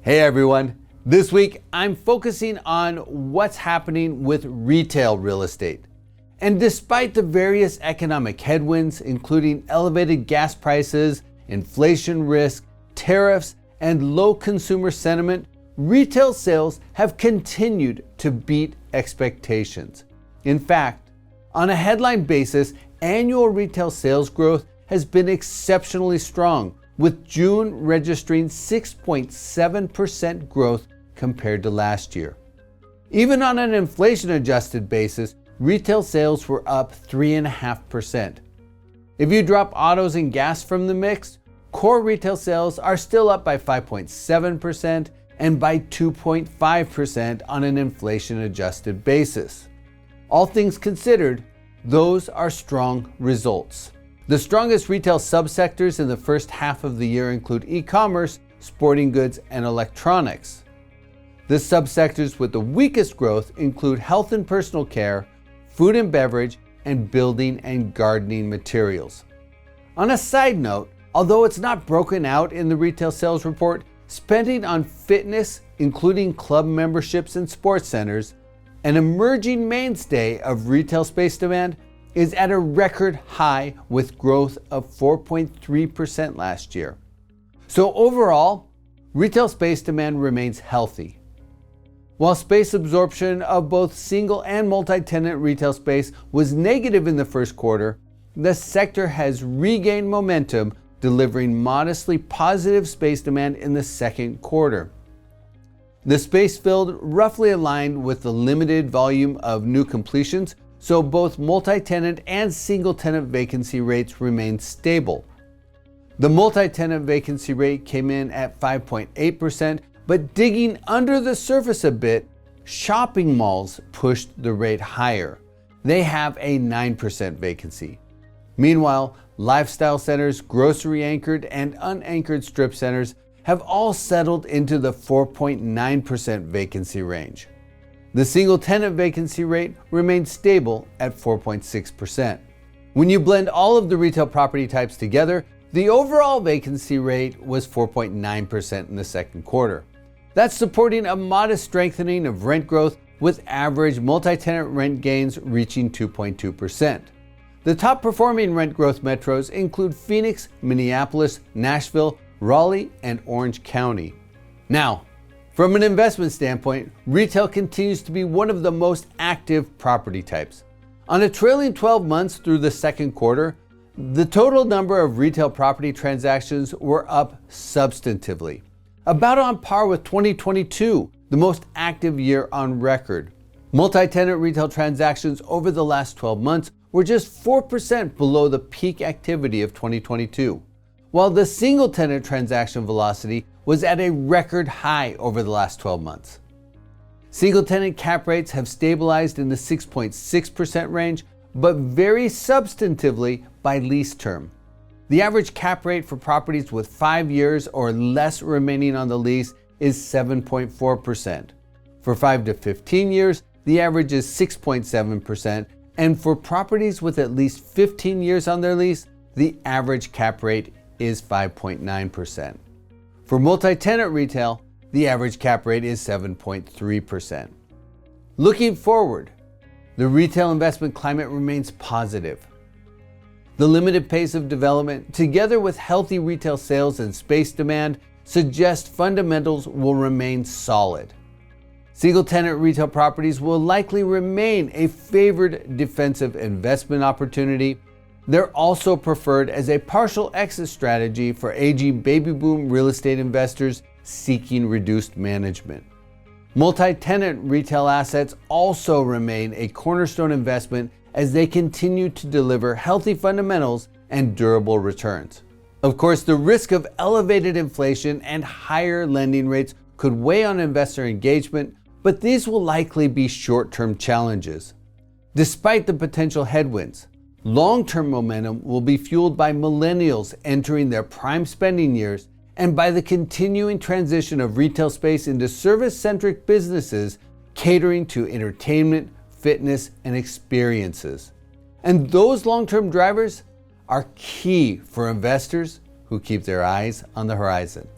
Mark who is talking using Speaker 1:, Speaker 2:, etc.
Speaker 1: Hey everyone, this week I'm focusing on what's happening with retail real estate. And despite the various economic headwinds, including elevated gas prices, inflation risk, tariffs, and low consumer sentiment, retail sales have continued to beat expectations. In fact, on a headline basis, annual retail sales growth has been exceptionally strong, with June registering 6.7% growth compared to last year. Even on an inflation-adjusted basis, retail sales were up 3.5%. If you drop autos and gas from the mix, core retail sales are still up by 5.7% and by 2.5% on an inflation-adjusted basis. All things considered, those are strong results. The strongest retail subsectors in the first half of the year include e-commerce, sporting goods, and electronics. The subsectors with the weakest growth include health and personal care, food and beverage, and building and gardening materials. On a side note, although it's not broken out in the retail sales report, spending on fitness, including club memberships and sports centers, an emerging mainstay of retail space demand, is at a record high with growth of 4.3% last year. So overall, retail space demand remains healthy. While space absorption of both single and multi-tenant retail space was negative in the first quarter, the sector has regained momentum, delivering modestly positive space demand in the second quarter. The space filled roughly aligned with the limited volume of new completions, so both multi-tenant and single-tenant vacancy rates remain stable. The multi-tenant vacancy rate came in at 5.8%, but digging under the surface a bit, shopping malls pushed the rate higher. They have a 9% vacancy. Meanwhile, lifestyle centers, grocery-anchored, and unanchored strip centers have all settled into the 4.9% vacancy range. The single-tenant vacancy rate remains stable at 4.6%. When you blend all of the retail property types together, the overall vacancy rate was 4.9% in the second quarter. That's supporting a modest strengthening of rent growth, with average multi-tenant rent gains reaching 2.2%. The top performing rent growth metros include Phoenix, Minneapolis, Nashville, Raleigh, and Orange County. Now, from an investment standpoint, retail continues to be one of the most active property types. On a trailing 12 months through the second quarter, the total number of retail property transactions were up substantively, about on par with 2022, the most active year on record. Multi-tenant retail transactions over the last 12 months were just 4% below the peak activity of 2022, while the single-tenant transaction velocity was at a record high over the last 12 months. Single-tenant cap rates have stabilized in the 6.6% range, but vary substantively by lease term. The average cap rate for properties with 5 years or less remaining on the lease is 7.4%. For 5 to 15 years, the average is 6.7%, and for properties with at least 15 years on their lease, the average cap rate is 5.9%. For multi-tenant retail, the average cap rate is 7.3%. Looking forward, the retail investment climate remains positive. The limited pace of development, together with healthy retail sales and space demand, suggest fundamentals will remain solid. Single-tenant retail properties will likely remain a favored defensive investment opportunity. They're also preferred as a partial exit strategy for aging baby boom real estate investors seeking reduced management. Multi-tenant retail assets also remain a cornerstone investment as they continue to deliver healthy fundamentals and durable returns. Of course, the risk of elevated inflation and higher lending rates could weigh on investor engagement, but these will likely be short-term challenges. Despite the potential headwinds, long-term momentum will be fueled by millennials entering their prime spending years and by the continuing transition of retail space into service-centric businesses catering to entertainment, fitness, and experiences. And those long-term drivers are key for investors who keep their eyes on the horizon.